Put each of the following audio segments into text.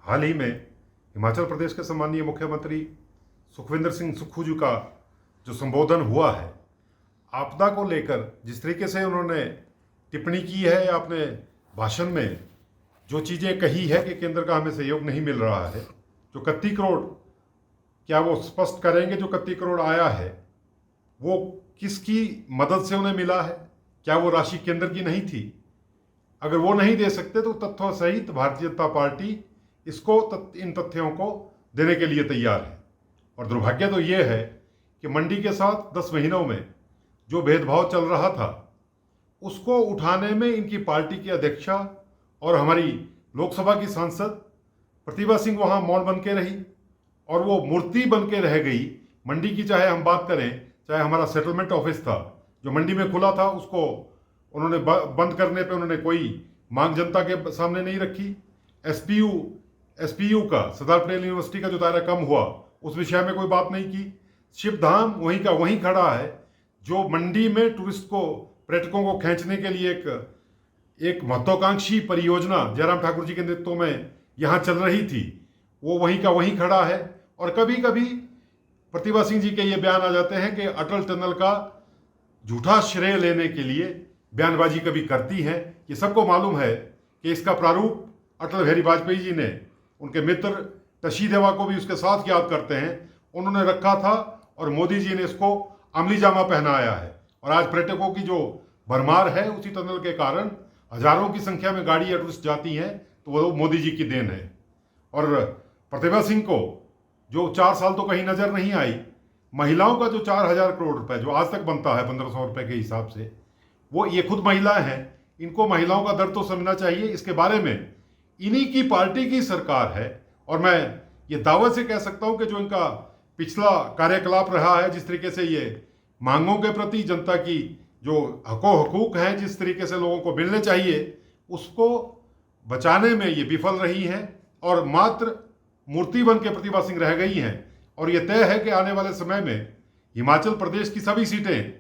हाल ही में हिमाचल प्रदेश के सम्मानीय मुख्यमंत्री सुखविंदर सिंह सुक्खू जी का जो संबोधन हुआ है, आपदा को लेकर जिस तरीके से उन्होंने टिप्पणी की है या अपने भाषण में जो चीज़ें कही है कि केंद्र का हमें सहयोग नहीं मिल रहा है, जो 31 करोड़, क्या वो स्पष्ट करेंगे जो 31 करोड़ आया है वो किसकी मदद से उन्हें मिला है? क्या वो राशि केंद्र की नहीं थी? अगर वो नहीं दे सकते तो तथ्यों सहित भारतीय जनता पार्टी इसको इन तथ्यों को देने के लिए तैयार है। और दुर्भाग्य तो ये है कि मंडी के साथ 10 महीनों में जो भेदभाव चल रहा था उसको उठाने में इनकी पार्टी की अध्यक्षा और हमारी लोकसभा की सांसद प्रतिभा सिंह वहाँ मौन बन के रही और वो मूर्ति बन के रह गई। मंडी की चाहे हम बात करें, चाहे हमारा सेटलमेंट ऑफिस था जो मंडी में खुला था, उसको उन्होंने बंद करने पे उन्होंने कोई मांग जनता के सामने नहीं रखी। एसपीयू का, सरदार पटेल यूनिवर्सिटी का जो दायरा कम हुआ उस विषय में कोई बात नहीं की। शिव धाम वहीं का वहीं खड़ा है। जो मंडी में टूरिस्ट को, पर्यटकों को खींचने के लिए एक महत्वाकांक्षी परियोजना जयराम ठाकुर जी के नेतृत्व में यहाँ चल रही थी, वो वहीं का वहीं खड़ा है। और कभी कभी प्रतिभा सिंह जी के ये बयान आ जाते हैं कि अटल टनल का झूठा श्रेय लेने के लिए बयानबाजी कभी करती हैं। ये सबको मालूम है कि इसका प्रारूप अटल बिहारी वाजपेयी जी ने, उनके मित्र टशी देवा को भी उसके साथ याद करते हैं, उन्होंने रखा था और मोदी जी ने इसको अमली जामा पहनाया है। और आज पर्यटकों की जो भरमार है उसी टनल के कारण हजारों की संख्या में गाड़ी या टूरिस्ट जाती हैं, तो वो मोदी जी की देन है। और प्रतिभा सिंह को जो 4 साल तो कहीं नजर नहीं आई, महिलाओं का जो 4,000 करोड़ रुपए जो आज तक बनता है 1,500 रुपए के हिसाब से, वो ये खुद महिलाएं हैं, इनको महिलाओं का दर्द तो समझना चाहिए। इसके बारे में इन्हीं की पार्टी की सरकार है और मैं ये दावे से कह सकता हूं कि जो इनका पिछला कार्यकलाप रहा है, जिस तरीके से ये मांगों के प्रति जनता की जो हकूक हैं, जिस तरीके से लोगों को मिलने चाहिए, उसको बचाने में ये विफल रही हैं और मात्र मूर्ति बन के प्रतिभा सिंह रह गई हैं। और ये तय है कि आने वाले समय में हिमाचल प्रदेश की सभी सीटें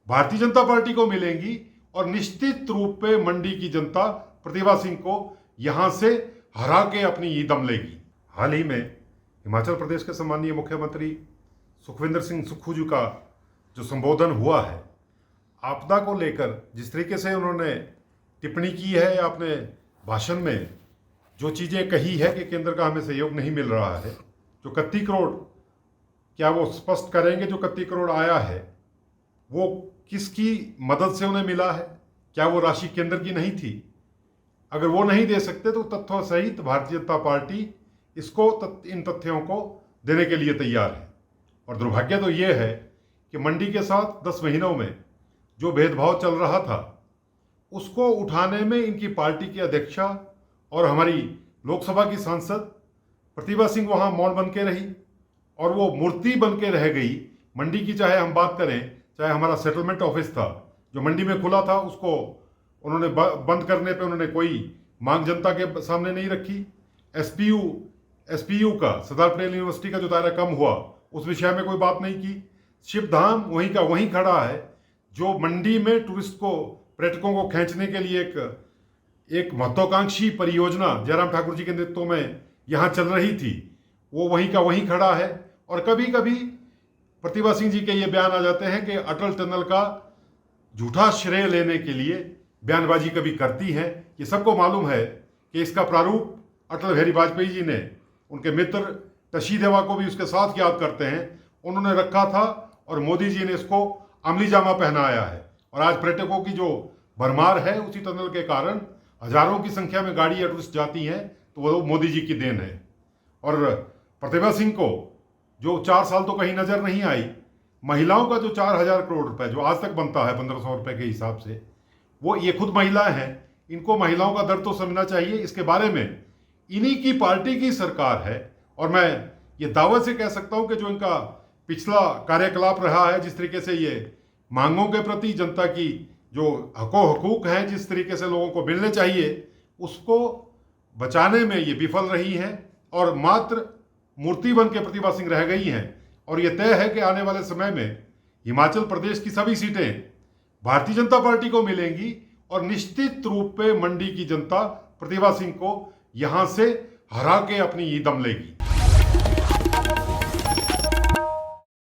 भारतीय जनता पार्टी को मिलेंगी और निश्चित रूप पे मंडी की जनता प्रतिभा सिंह को यहां से हरा के अपनी ई दम लेगी। हाल ही में हिमाचल प्रदेश के सम्मानीय मुख्यमंत्री सुखविंदर सिंह सुक्खू जी का जो संबोधन हुआ है, आपदा को लेकर जिस तरीके से उन्होंने टिप्पणी की है या अपने भाषण में जो चीज़ें कही है कि केंद्र का हमें सहयोग नहीं मिल रहा है, जो 31 करोड़, क्या वो स्पष्ट करेंगे जो 31 करोड़ आया है वो किसकी मदद से उन्हें मिला है? क्या वो राशि केंद्र की नहीं थी? अगर वो नहीं दे सकते तो तथ्यों सहित भारतीय जनता पार्टी इसको इन तथ्यों को देने के लिए तैयार है। और दुर्भाग्य तो ये है कि मंडी के साथ 10 महीनों में जो भेदभाव चल रहा था उसको उठाने में इनकी पार्टी की अध्यक्षा और हमारी लोकसभा की सांसद प्रतिभा सिंह वहाँ मौन बन के रही और वो मूर्ति बन के रह गई। मंडी की चाहे हम बात करें, चाहे हमारा सेटलमेंट ऑफिस था जो मंडी में खुला था, उसको उन्होंने बंद करने पे उन्होंने कोई मांग जनता के सामने नहीं रखी। एसपीयू का, सरदार पटेल यूनिवर्सिटी का जो दायरा कम हुआ उस विषय में कोई बात नहीं की। शिव धाम वहीं का वहीं खड़ा है। जो मंडी में टूरिस्ट को, पर्यटकों को खींचने के लिए एक महत्वाकांक्षी परियोजना जयराम ठाकुर जी के नेतृत्व में यहाँ चल रही थी, वो वहीं का वहीं खड़ा है। और कभी कभी प्रतिभा सिंह जी के ये बयान आ जाते हैं कि अटल टनल का झूठा श्रेय लेने के लिए बयानबाजी कभी करती हैं। ये सबको मालूम है कि इसका प्रारूप अटल बिहारी वाजपेयी जी ने, उनके मित्र टशी देवा को भी उसके साथ याद करते हैं, उन्होंने रखा था और मोदी जी ने इसको अमली जामा पहनाया है। और आज पर्यटकों की जो भरमार है उसी टनल के कारण हजारों की संख्या में गाड़ी या टूरिस्ट जाती हैं, तो वो मोदी जी की देन है। और प्रतिभा सिंह को जो 4 साल तो कहीं नजर नहीं आई, महिलाओं का जो 4,000 करोड़ रुपए जो आज तक बनता है 1,500 रुपए के हिसाब से, वो ये खुद महिलाएं हैं, इनको महिलाओं का दर्द तो समझना चाहिए। इसके बारे में इन्हीं की पार्टी की सरकार है और मैं ये दावे से कह सकता हूं कि जो इनका पिछला कार्यकलाप रहा है, जिस तरीके से ये मांगों के प्रति जनता की जो हकूक हैं, जिस तरीके से लोगों को मिलने चाहिए, उसको बचाने में ये विफल रही हैं और मात्र मूर्ति बन के प्रतिभा सिंह रह गई हैं। और ये तय है कि आने वाले समय में हिमाचल प्रदेश की सभी सीटें भारतीय जनता पार्टी को मिलेंगी और निश्चित रूप पे मंडी की जनता प्रतिभा सिंह को यहां से हरा के अपनी दम लेगी।